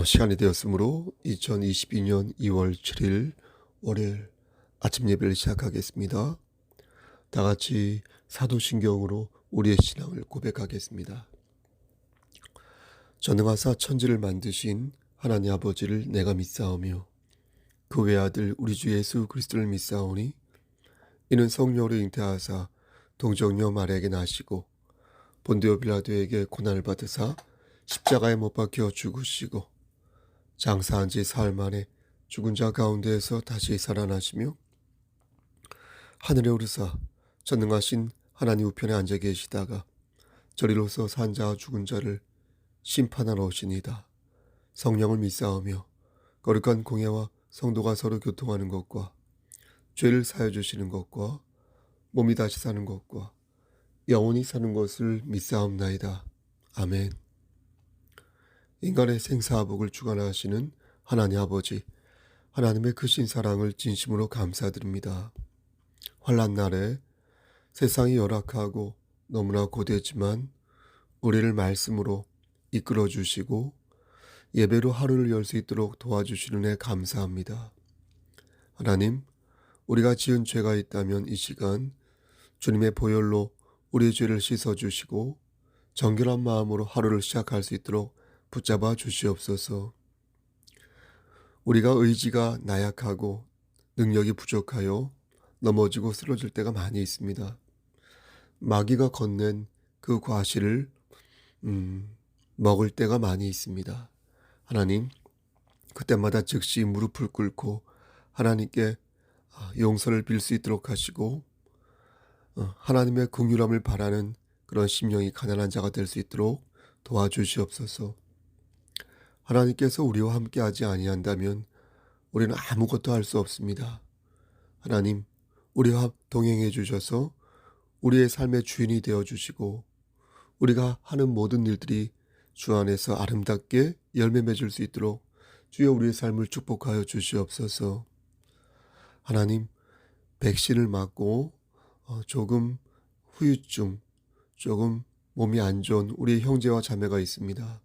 시간이 되었으므로 2022년 2월 7일 월요일 아침 예배를 시작하겠습니다. 다 같이 사도신경으로 우리의 신앙을 고백하겠습니다. 전능하사 천지를 만드신 하나님 아버지를 내가 믿사오며 그 외아들 우리 주 예수 그리스도를 믿사오니 이는 성령으로 잉태하사 동정녀 마리아에게 나시고 본디오 빌라도에게 고난을 받으사 십자가에 못 박혀 죽으시고 장사한 지 사흘 만에 죽은 자 가운데에서 다시 살아나시며 하늘에 오르사 전능하신 하나님 우편에 앉아 계시다가 저리로서 산 자와 죽은 자를 심판하러 오시니다. 성령을 믿사오며 거룩한 공예와 성도가 서로 교통하는 것과 죄를 사여 주시는 것과 몸이 다시 사는 것과 영원히 사는 것을 믿사옵나이다. 아멘. 인간의 생사화복을 주관하시는 하나님 아버지, 하나님의 크신 사랑을 진심으로 감사드립니다. 환난 날에 세상이 열악하고 너무나 고되지만 우리를 말씀으로 이끌어 주시고 예배로 하루를 열 수 있도록 도와주시는 애 감사합니다. 하나님, 우리가 지은 죄가 있다면 이 시간 주님의 보혈로 우리의 죄를 씻어주시고 정결한 마음으로 하루를 시작할 수 있도록 붙잡아 주시옵소서. 우리가 의지가 나약하고 능력이 부족하여 넘어지고 쓰러질 때가 많이 있습니다. 마귀가 건넨 그 과실을 먹을 때가 많이 있습니다. 하나님, 그때마다 즉시 무릎을 꿇고 하나님께 용서를 빌 수 있도록 하시고 하나님의 긍휼함을 바라는 그런 심령이 가난한 자가 될 수 있도록 도와주시옵소서. 하나님께서 우리와 함께하지 아니한다면 우리는 아무것도 할 수 없습니다. 하나님, 우리와 동행해 주셔서 우리의 삶의 주인이 되어 주시고 우리가 하는 모든 일들이 주 안에서 아름답게 열매 맺을 수 있도록 주여 우리의 삶을 축복하여 주시옵소서. 하나님, 백신을 맞고 조금 후유증, 조금 몸이 안 좋은 우리 형제와 자매가 있습니다.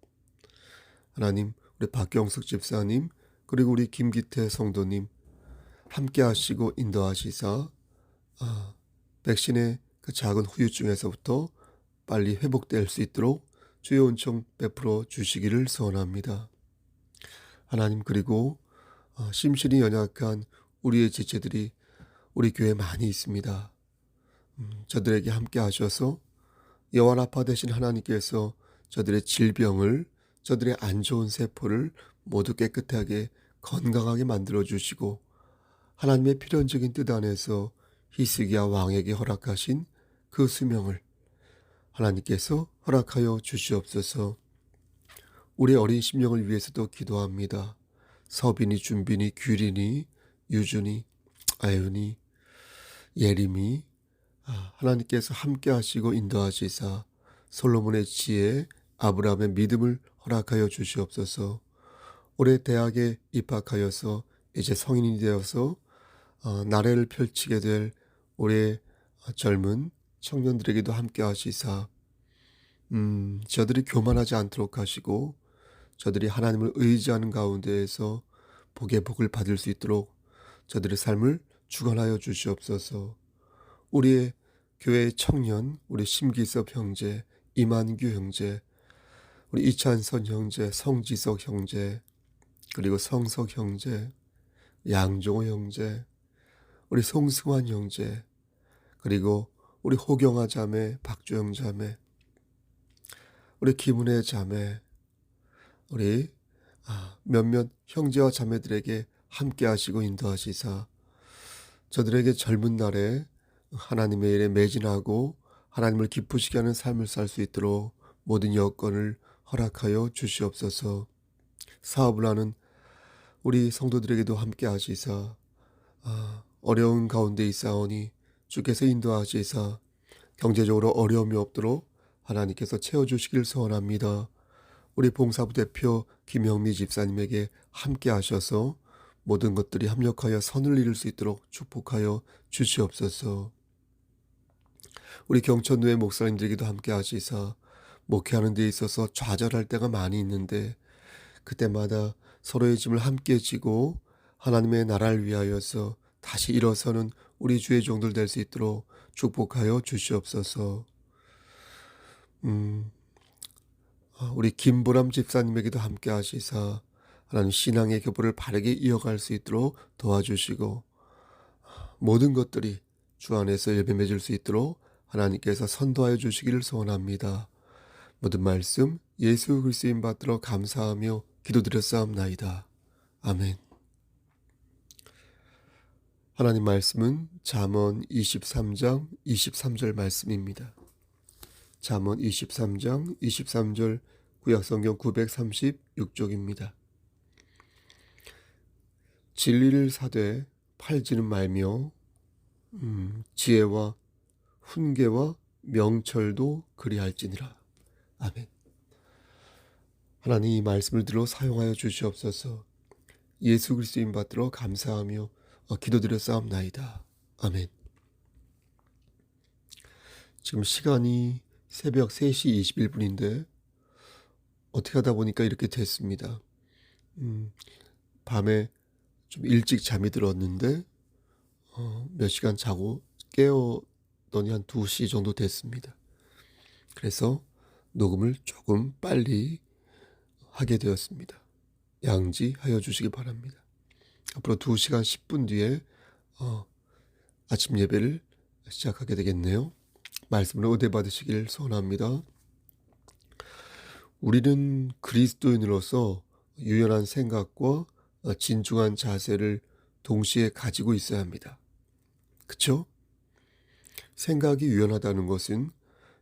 하나님, 우리 박경숙 집사님, 그리고 우리 김기태 성도님 함께 하시고 인도하시사 백신의 그 작은 후유증에서부터 빨리 회복될 수 있도록 주의 은총 베풀어 주시기를 소원합니다. 하나님, 그리고 심신이 연약한 우리의 지체들이 우리 교회에 많이 있습니다. 저들에게 함께 하셔서 여호와라파 되신 하나님께서 저들의 질병을, 저들의 안 좋은 세포를 모두 깨끗하게 건강하게 만들어 주시고 하나님의 필연적인 뜻 안에서 히스기야 왕에게 허락하신 그 수명을 하나님께서 허락하여 주시옵소서. 우리 어린 심령을 위해서도 기도합니다. 서빈이, 준빈이, 규린이, 유준이, 아윤이, 예림이 하나님께서 함께 하시고 인도하시사 솔로몬의 지혜, 아브라함의 믿음을 허락하여 주시옵소서. 올해 대학에 입학하여서 이제 성인이 되어서 나래를 펼치게 될 올해 젊은 청년들에게도 함께 하시사 저들이 교만하지 않도록 하시고 저들이 하나님을 의지하는 가운데에서 복의 복을 받을 수 있도록 저들의 삶을 주관하여 주시옵소서. 우리의 교회의 청년, 우리 심기섭 형제, 이만규 형제, 우리 이찬선 형제, 성지석 형제, 그리고 성석 형제, 양종호 형제, 우리 송승환 형제, 그리고 우리 호경아 자매, 박주영 자매, 우리 김은혜 자매, 우리 몇몇 형제와 자매들에게 함께 하시고 인도하시사 저들에게 젊은 날에 하나님의 일에 매진하고 하나님을 기쁘시게 하는 삶을 살 수 있도록 모든 여건을 허락하여 주시옵소서. 사업을 하는 우리 성도들에게도 함께 하시사 어려운 가운데 있사오니 주께서 인도하시사 경제적으로 어려움이 없도록 하나님께서 채워주시길 소원합니다. 우리 봉사부 대표 김영미 집사님에게 함께 하셔서 모든 것들이 합력하여 선을 이룰 수 있도록 축복하여 주시옵소서. 우리 경천교회 목사님들에게도 함께 하시사 목회하는 데 있어서 좌절할 때가 많이 있는데 그때마다 서로의 짐을 함께 지고 하나님의 나라를 위하여서 다시 일어서는 우리 주의 종들 될 수 있도록 축복하여 주시옵소서. 음, 우리 김보람 집사님에게도 함께 하시사 하나님 신앙의 교보를 바르게 이어갈 수 있도록 도와주시고, 모든 것들이 주 안에서 열매 맺을 수 있도록 하나님께서 선도하여 주시기를 소원합니다. 모든 말씀 예수 그리스도인 받들어 감사하며 기도드렸사옵나이다. 아멘. 하나님 말씀은 잠언 23장 23절 말씀입니다. 잠언 23장 23절 구약성경 936쪽입니다. 진리를 사되 팔지는 말며 지혜와 훈계와 명철도 그리할지니라. 아멘. 하나님 이 말씀을 들어 사용하여 주시옵소서. 예수 그리스도인 받들어 감사하며 기도드렸사옵나이다. 아멘. 지금 시간이 새벽 3시 21분인데 어떻게 하다 보니까 이렇게 됐습니다. 밤에 좀 일찍 잠이 들었는데 몇 시간 자고 깨어더니 한 2시 정도 됐습니다. 그래서 녹음을 조금 빨리 하게 되었습니다. 양지하여 주시기 바랍니다. 앞으로 2시간 10분 뒤에 아침 예배를 시작하게 되겠네요. 말씀으로 은혜 받으시길 소원합니다. 우리는 그리스도인으로서 유연한 생각과 진중한 자세를 동시에 가지고 있어야 합니다. 그쵸? 생각이 유연하다는 것은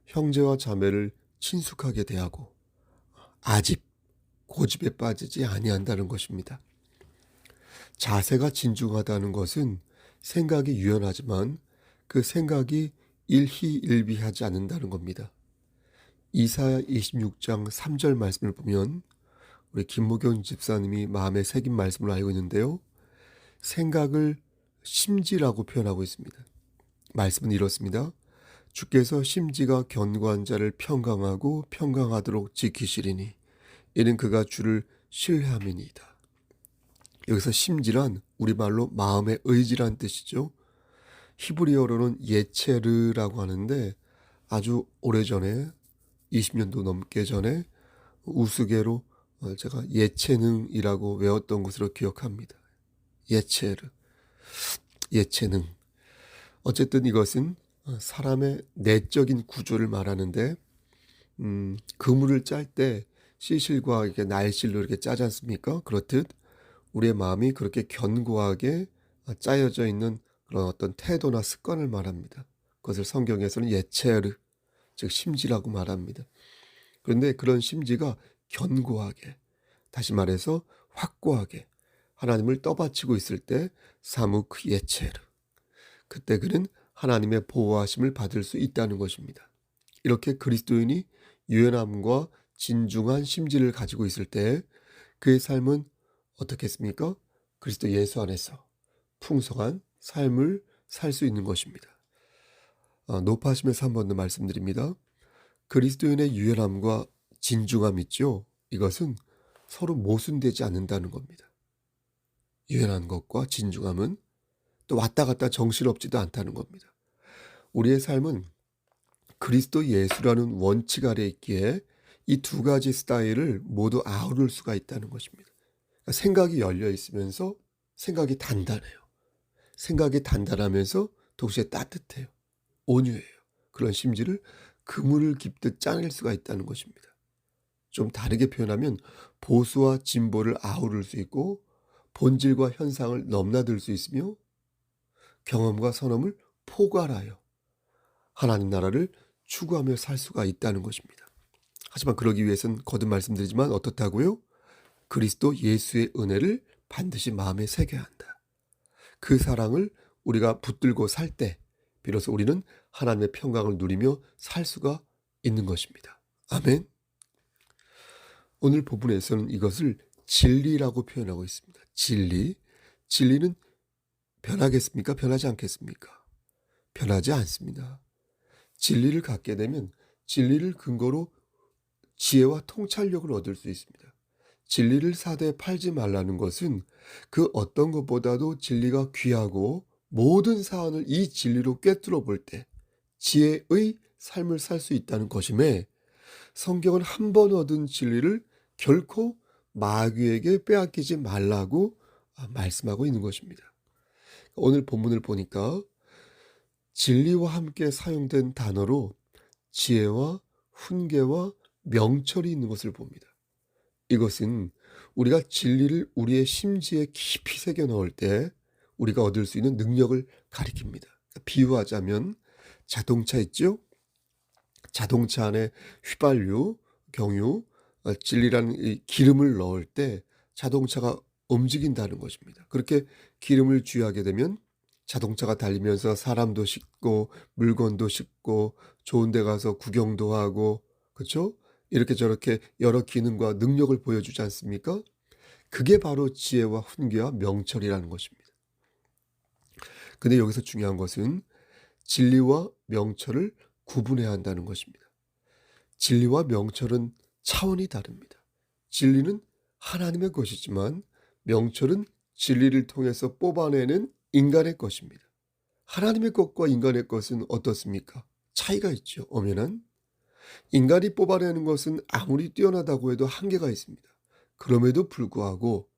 형제와 자매를 친숙하게 대하고 아집, 고집에 빠지지 아니한다는 것입니다. 자세가 진중하다는 것은 생각이 유연하지만 그 생각이 일희일비하지 않는다는 겁니다. 이사야 26장 3절 말씀을 보면 우리 김무경 집사님이 마음에 새긴 말씀을 알고 있는데요. 생각을 심지라고 표현하고 있습니다. 말씀은 이렇습니다. 주께서 심지가 견고한 자를 평강하고 평강하도록 지키시리니 이는 그가 주를 신뢰함이니이다. 여기서 심지란 우리말로 마음의 의지란 뜻이죠. 히브리어로는 예체르라고 하는데 아주 오래전에 20년도 넘게 전에 우스개로 제가 예체능이라고 외웠던 것으로 기억합니다. 예체르, 예체능. 어쨌든 이것은 사람의 내적인 구조를 말하는데 그물을 짤 때 시실과 이렇게 날실로 이렇게 짜지 않습니까? 그렇듯 우리의 마음이 그렇게 견고하게 짜여져 있는 그런 어떤 태도나 습관을 말합니다. 그것을 성경에서는 예체르, 즉 심지라고 말합니다. 그런데 그런 심지가 견고하게, 다시 말해서 확고하게 하나님을 떠받치고 있을 때 사묵 예체르, 그때 그는 하나님의 보호하심을 받을 수 있다는 것입니다. 이렇게 그리스도인이 유연함과 진중한 심지를 가지고 있을 때 그의 삶은 어떻겠습니까? 그리스도 예수 안에서 풍성한 삶을 살 수 있는 것입니다. 높아심에서 한 번 더 말씀드립니다. 그리스도인의 유연함과 진중함 있죠? 이것은 서로 모순되지 않는다는 겁니다. 유연한 것과 진중함은 또 왔다 갔다 정신없지도 않다는 겁니다. 우리의 삶은 그리스도 예수라는 원칙 아래 있기에 이 두 가지 스타일을 모두 아우를 수가 있다는 것입니다. 그러니까 생각이 열려 있으면서 생각이 단단해요. 생각이 단단하면서 동시에 따뜻해요. 온유해요. 그런 심지를 그물을 깁듯 짜낼 수가 있다는 것입니다. 좀 다르게 표현하면 보수와 진보를 아우를 수 있고 본질과 현상을 넘나들 수 있으며 경험과 선험을 포괄하여 하나님 나라를 추구하며 살 수가 있다는 것입니다. 하지만 그러기 위해서는 거듭 말씀드리지만 어떻다고요? 그리스도 예수의 은혜를 반드시 마음에 새겨야 한다. 그 사랑을 우리가 붙들고 살 때 비로소 우리는 하나님의 평강을 누리며 살 수가 있는 것입니다. 아멘. 오늘 본문에서는 이것을 진리라고 표현하고 있습니다. 진리. 진리는 변하겠습니까? 변하지 않겠습니까? 변하지 않습니다. 진리를 갖게 되면 진리를 근거로 지혜와 통찰력을 얻을 수 있습니다. 진리를 사대에 팔지 말라는 것은 그 어떤 것보다도 진리가 귀하고 모든 사안을 이 진리로 꿰뚫어 볼 때 지혜의 삶을 살 수 있다는 것임에, 성경은 한 번 얻은 진리를 결코 마귀에게 빼앗기지 말라고 말씀하고 있는 것입니다. 오늘 본문을 보니까 진리와 함께 사용된 단어로 지혜와 훈계와 명철이 있는 것을 봅니다. 이것은 우리가 진리를 우리의 심지에 깊이 새겨 넣을 때 우리가 얻을 수 있는 능력을 가리킵니다. 비유하자면 자동차 있죠? 자동차 안에 휘발유, 경유, 진리라는 이 기름을 넣을 때 자동차가 움직인다는 것입니다. 그렇게 기름을 주유하게 되면 자동차가 달리면서 사람도 싣고 물건도 싣고 좋은 데 가서 구경도 하고, 그렇죠? 이렇게 저렇게 여러 기능과 능력을 보여주지 않습니까? 그게 바로 지혜와 훈계와 명철이라는 것입니다. 근데 여기서 중요한 것은 진리와 명철을 구분해야 한다는 것입니다. 진리와 명철은 차원이 다릅니다. 진리는 하나님의 것이지만 명철은 진리를 통해서 뽑아내는 인간의 것입니다. 하나님의 것과 인간의 것은 어떻습니까? 차이가 있죠. 엄연한. 인간이 뽑아내는 것은 아무리 뛰어나다고 해도 한계가 있습니다. 그럼에도 불구하고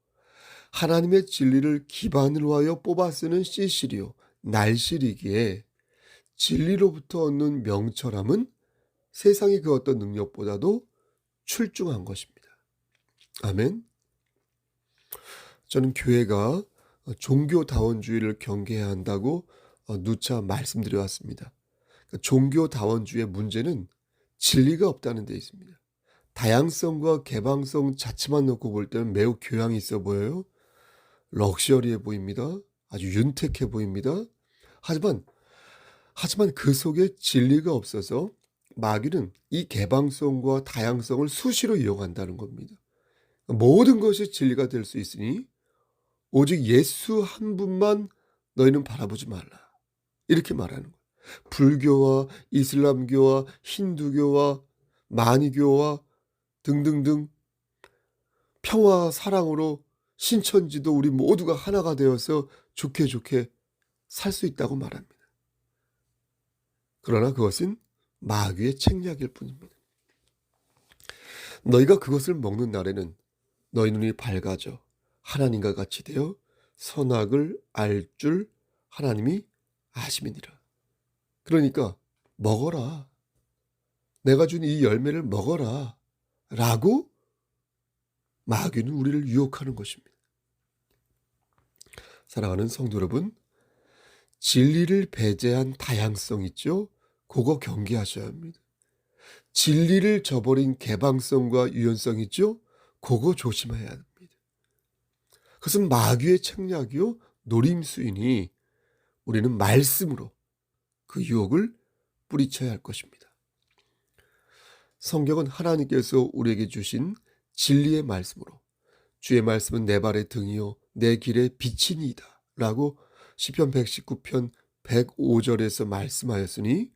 하나님의 진리를 기반으로 하여 뽑아 쓰는 씨실이요 날실이기에 진리로부터 얻는 명철함은 세상의 그 어떤 능력보다도 출중한 것입니다. 아멘. 저는 교회가 종교다원주의를 경계해야 한다고 누차 말씀드려 왔습니다. 종교다원주의의 문제는 진리가 없다는 데 있습니다. 다양성과 개방성 자체만 놓고 볼 때는 매우 교양이 있어 보여요. 럭셔리해 보입니다. 아주 윤택해 보입니다. 하지만 그 속에 진리가 없어서 마귀는 이 개방성과 다양성을 수시로 이용한다는 겁니다. 모든 것이 진리가 될 수 있으니 오직 예수 한 분만 너희는 바라보지 말라. 이렇게 말하는 거예요. 불교와 이슬람교와 힌두교와 만이교와 등등등 평화와 사랑으로 신천지도 우리 모두가 하나가 되어서 좋게 살 수 있다고 말합니다. 그러나 그것은 마귀의 책략일 뿐입니다. 너희가 그것을 먹는 날에는 너희 눈이 밝아져 하나님과 같이 되어 선악을 알 줄 하나님이 아심이니라. 그러니까 먹어라. 내가 준 이 열매를 먹어라. 라고 마귀는 우리를 유혹하는 것입니다. 사랑하는 성도 여러분, 진리를 배제한 다양성 있죠? 그거 경계하셔야 합니다. 진리를 저버린 개방성과 유연성 있죠? 그거 조심해야 합니다. 그것은 마귀의 책략이요 노림수이니 우리는 말씀으로 그 유혹을 뿌리쳐야 할 것입니다. 성경은 하나님께서 우리에게 주신 진리의 말씀으로 주의 말씀은 내 발의 등이요 내 길의 빛이니이다 라고 시편 119편 105절에서 말씀하였으니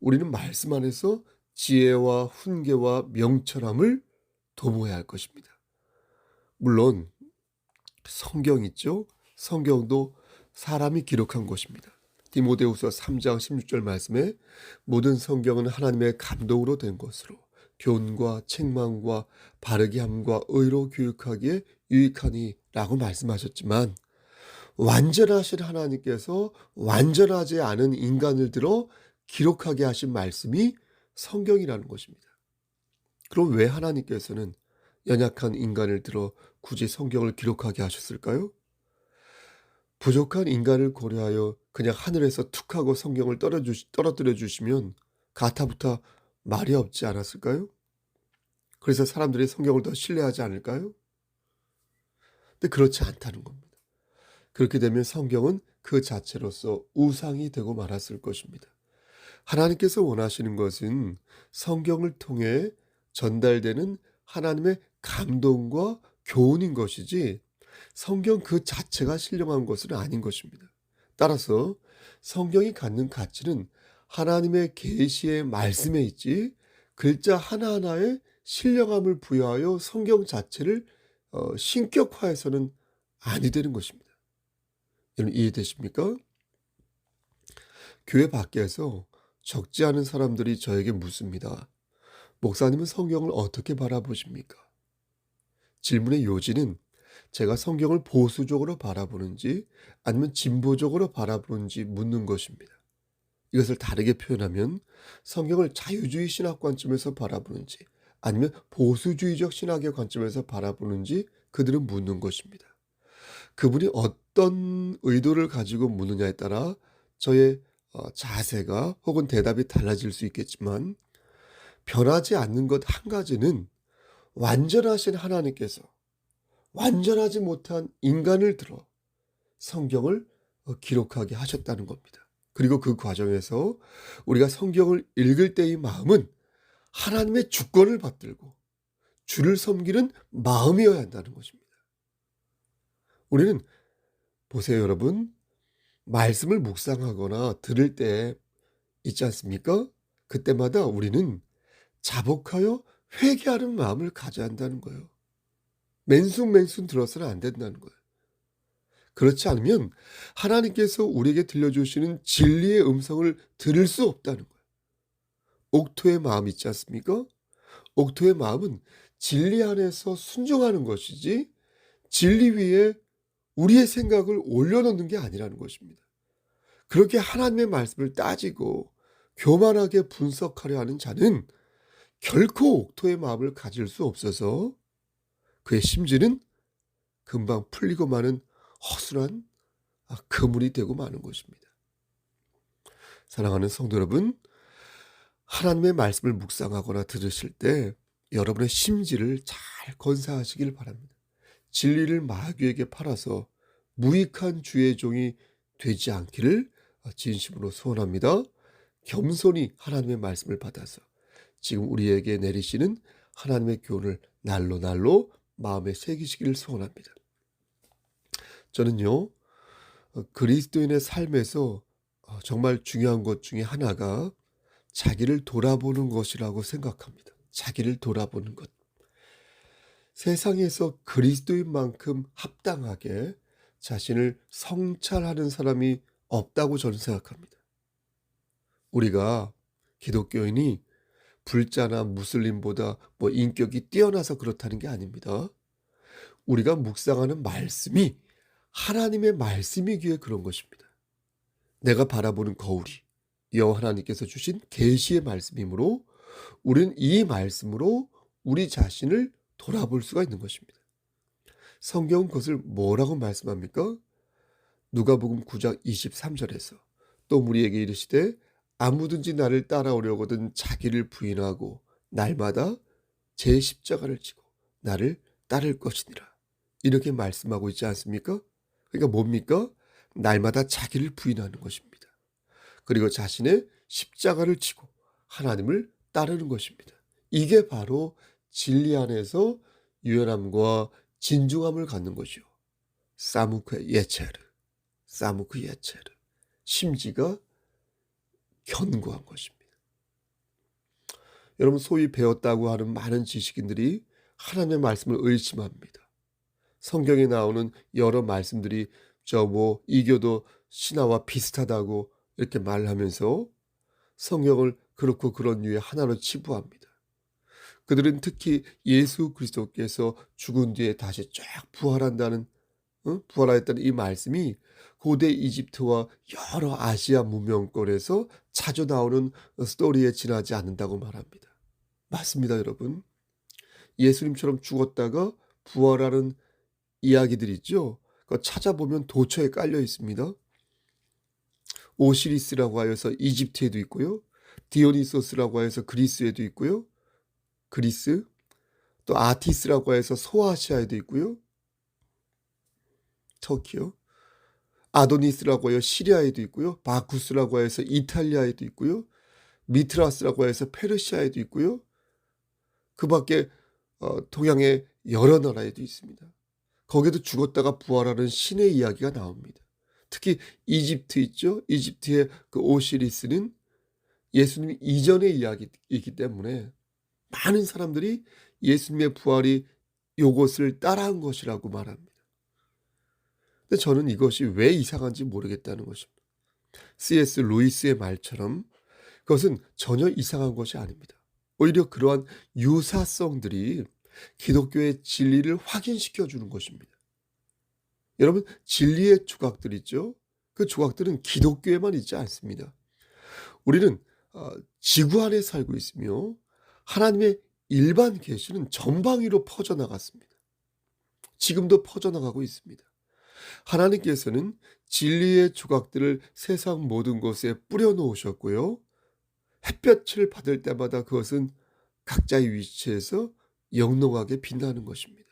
우리는 말씀 안에서 지혜와 훈계와 명철함을 도모해야 할 것입니다. 물론 성경 있죠? 성경도 사람이 기록한 것입니다. 디모데후서 3장 16절 말씀에 모든 성경은 하나님의 감동으로 된 것으로 교훈과 책망과 바르게 함과 의로 교육하기에 유익하니 라고 말씀하셨지만 완전하신 하나님께서 완전하지 않은 인간을 들어 기록하게 하신 말씀이 성경이라는 것입니다. 그럼 왜 하나님께서는 연약한 인간을 들어 굳이 성경을 기록하게 하셨을까요? 부족한 인간을 고려하여 그냥 하늘에서 툭 하고 성경을 떨어뜨려 주시면 가타부타 말이 없지 않았을까요? 그래서 사람들이 성경을 더 신뢰하지 않을까요? 근데 그렇지 않다는 겁니다. 그렇게 되면 성경은 그 자체로서 우상이 되고 말았을 것입니다. 하나님께서 원하시는 것은 성경을 통해 전달되는 하나님의 감동과 교훈인 것이지 성경 그 자체가 신령한 것은 아닌 것입니다. 따라서 성경이 갖는 가치는 하나님의 계시의 말씀에 있지 글자 하나하나에 신령함을 부여하여 성경 자체를 신격화해서는 아니 되는 것입니다. 여러분 이해되십니까? 교회 밖에서 적지 않은 사람들이 저에게 묻습니다. 목사님은 성경을 어떻게 바라보십니까? 질문의 요지는 제가 성경을 보수적으로 바라보는지 아니면 진보적으로 바라보는지 묻는 것입니다. 이것을 다르게 표현하면 성경을 자유주의 신학 관점에서 바라보는지 아니면 보수주의적 신학의 관점에서 바라보는지 그들은 묻는 것입니다. 그분이 어떤 의도를 가지고 묻느냐에 따라 저의 자세가 혹은 대답이 달라질 수 있겠지만 변하지 않는 것 한 가지는 완전하신 하나님께서 완전하지 못한 인간을 들어 성경을 기록하게 하셨다는 겁니다. 그리고 그 과정에서 우리가 성경을 읽을 때의 마음은 하나님의 주권을 받들고 주를 섬기는 마음이어야 한다는 것입니다. 우리는 보세요 여러분. 말씀을 묵상하거나 들을 때 있지 않습니까? 그때마다 우리는 자복하여 회개하는 마음을 가져야 한다는 거예요. 맨순맨순 들어서는 안 된다는 거예요. 그렇지 않으면 하나님께서 우리에게 들려주시는 진리의 음성을 들을 수 없다는 거예요. 옥토의 마음 있지 않습니까? 옥토의 마음은 진리 안에서 순종하는 것이지 진리 위에 우리의 생각을 올려놓는 게 아니라는 것입니다. 그렇게 하나님의 말씀을 따지고 교만하게 분석하려 하는 자는 결코 옥토의 마음을 가질 수 없어서 그의 심지는 금방 풀리고 마는 허술한 그물이 되고 마는 것입니다. 사랑하는 성도 여러분, 하나님의 말씀을 묵상하거나 들으실 때 여러분의 심지를 잘 건사하시길 바랍니다. 진리를 마귀에게 팔아서 무익한 주의 종이 되지 않기를 진심으로 소원합니다. 겸손히 하나님의 말씀을 받아서 지금 우리에게 내리시는 하나님의 교훈을 날로 날로 마음에 새기시기를 소원합니다. 저는요, 그리스도인의 삶에서 정말 중요한 것 중에 하나가 자기를 돌아보는 것이라고 생각합니다. 자기를 돌아보는 것. 세상에서 그리스도인만큼 합당하게 자신을 성찰하는 사람이 없다고 저는 생각합니다. 우리가 기독교인이 불자나 무슬림보다 인격이 뛰어나서 그렇다는 게 아닙니다. 우리가 묵상하는 말씀이 하나님의 말씀이기에 그런 것입니다. 내가 바라보는 거울이 여호와 하나님께서 주신 계시의 말씀이므로 우리는 이 말씀으로 우리 자신을 돌아볼 수가 있는 것입니다. 성경은 그것을 뭐라고 말씀합니까? 누가복음 9장 23절에서 또 우리에게 이르시되 아무든지 나를 따라오려거든 자기를 부인하고 날마다 제 십자가를 지고 나를 따를 것이니라. 이렇게 말씀하고 있지 않습니까? 그러니까 뭡니까? 날마다 자기를 부인하는 것입니다. 그리고 자신의 십자가를 지고 하나님을 따르는 것입니다. 이게 바로 진리 안에서 유연함과 진중함을 갖는 것이요. 사무크 예체르, 사무크 예체르. 심지가 견고한 것입니다. 여러분 소위 배웠다고 하는 많은 지식인들이 하나님의 말씀을 의심합니다. 성경에 나오는 여러 말씀들이 이교도 신화와 비슷하다고 이렇게 말하면서 성경을 그렇고 그런 류의 하나로 치부합니다. 그들은 특히 예수 그리스도께서 죽은 뒤에 다시 쫙 부활한다는 부활하였다는 이 말씀이 고대 이집트와 여러 아시아 문명권에서 자주 나오는 스토리에 지나지 않는다고 말합니다. 맞습니다, 여러분. 예수님처럼 죽었다가 부활하는 이야기들 있죠. 그거 찾아보면 도처에 깔려 있습니다. 오시리스라고 하여서 이집트에도 있고요. 디오니소스라고 해서 그리스에도 있고요. 그리스. 또 아티스라고 해서 소아시아에도 있고요. 터키요. 아도니스라고 해서 시리아에도 있고요. 바쿠스라고 해서 이탈리아에도 있고요. 미트라스라고 해서 페르시아에도 있고요. 그 밖에 동양의 여러 나라에도 있습니다. 거기도 죽었다가 부활하는 신의 이야기가 나옵니다. 특히 이집트 있죠. 이집트의 그 오시리스는 예수님 이전의 이야기이기 때문에 많은 사람들이 예수님의 부활이 요것을 따라한 것이라고 말합니다. 근데 저는 이것이 왜 이상한지 모르겠다는 것입니다. C.S. 루이스의 말처럼 그것은 전혀 이상한 것이 아닙니다. 오히려 그러한 유사성들이 기독교의 진리를 확인시켜 주는 것입니다. 여러분, 진리의 조각들 있죠? 그 조각들은 기독교에만 있지 않습니다. 우리는 지구 안에 살고 있으며 하나님의 일반 계시는 전방위로 퍼져나갔습니다. 지금도 퍼져나가고 있습니다. 하나님께서는 진리의 조각들을 세상 모든 곳에 뿌려놓으셨고요. 햇볕을 받을 때마다 그것은 각자의 위치에서 영롱하게 빛나는 것입니다.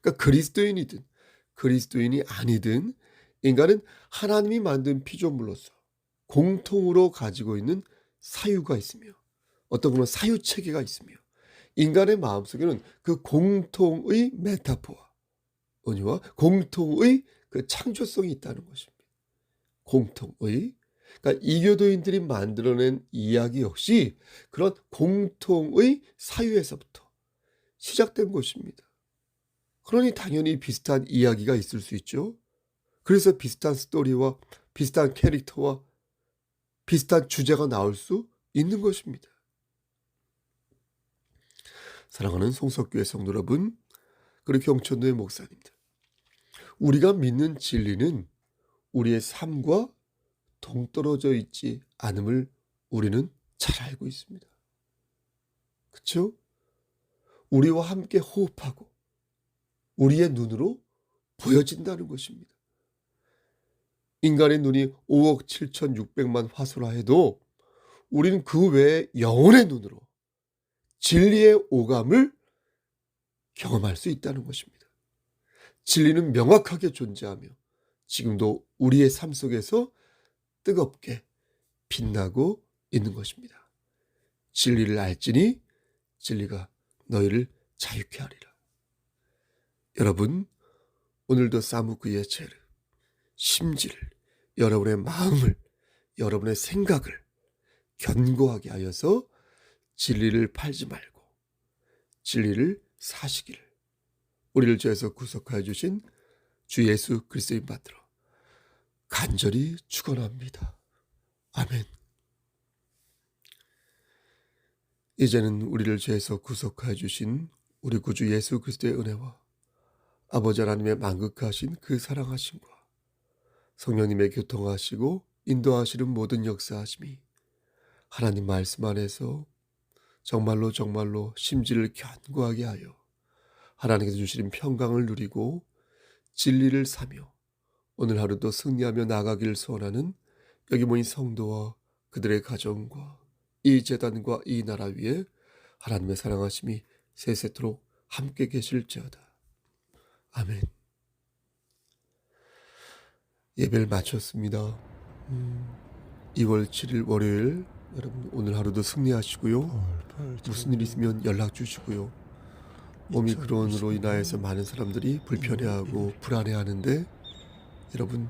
그러니까 그리스도인이든 그리스도인이 아니든 인간은 하나님이 만든 피조물로서 공통으로 가지고 있는 사유가 있으며 어떤 그런 사유체계가 있으며 인간의 마음속에는 그 공통의 메타포와 은유와 공통의 그 창조성이 있다는 것입니다. 공통의. 그러니까 이교도인들이 만들어낸 이야기 역시 그런 공통의 사유에서부터 시작된 것입니다. 그러니 당연히 비슷한 이야기가 있을 수 있죠. 그래서 비슷한 스토리와 비슷한 캐릭터와 비슷한 주제가 나올 수 있는 것입니다. 사랑하는 송석교회 성도 여러분, 그리고 경천도의 목사님들, 우리가 믿는 진리는 우리의 삶과 동떨어져 있지 않음을 우리는 잘 알고 있습니다. 그렇죠? 우리와 함께 호흡하고 우리의 눈으로 보여진다는 것입니다. 인간의 눈이 5억 7,600만 화소라 해도 우리는 그 외에 영혼의 눈으로 진리의 오감을 경험할 수 있다는 것입니다. 진리는 명확하게 존재하며 지금도 우리의 삶 속에서 뜨겁게 빛나고 있는 것입니다. 진리를 알지니 진리가 너희를 자유케 하리라. 여러분, 오늘도 사무크의 죄를, 심지를, 여러분의 마음을, 여러분의 생각을 견고하게 하여서 진리를 팔지 말고 진리를 사시기를 우리를 죄에서 구속하여 주신 주 예수 그리스도인 받들어 간절히 축원합니다. 아멘. 이제는 우리를 죄에서 구속하여 주신 우리 구주 예수 그리스도의 은혜와 아버지 하나님의 만극하신 그 사랑하심과 성령님의 교통하시고 인도하시는 모든 역사하심이 하나님 말씀 안에서 정말로 정말로 심지를 견고하게 하여 하나님께서 주시는 평강을 누리고 진리를 사며 오늘 하루도 승리하며 나가기를 소원하는 여기 모인 성도와 그들의 가정과 이 제단과 이 나라 위에 하나님의 사랑하심이 세세토록 함께 계실지어다. 아멘. 예배를 마쳤습니다. 2월 7일 월요일, 여러분 오늘 하루도 승리하시고요. 무슨 일 있으면 연락 주시고요. 오미크론으로 인하여서 많은 사람들이 불편해하고 불안해하는데 여러분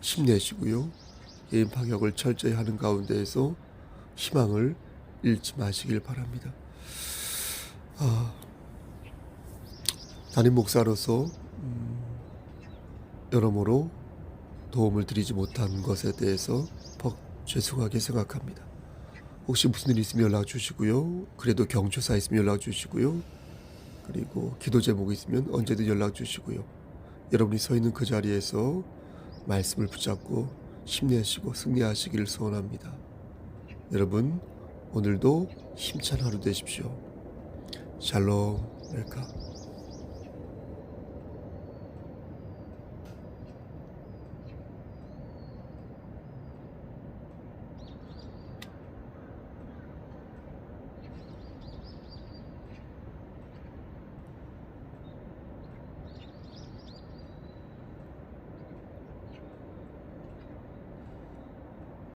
힘내시고요. 개인 방역을 철저히 하는 가운데에서 희망을 잃지 마시길 바랍니다. 담임 목사로서 여러모로 도움을 드리지 못한 것에 대해서 퍽 죄송하게 생각합니다. 혹시 무슨 일 있으면 연락 주시고요. 그래도 경조사 있으면 연락 주시고요. 그리고 기도 제목이 있으면 언제든 연락 주시고요. 여러분이 서 있는 그 자리에서 말씀을 붙잡고 힘내시고 승리하시기를 소원합니다. 여러분 오늘도 힘찬 하루 되십시오. 샬롬 웰카.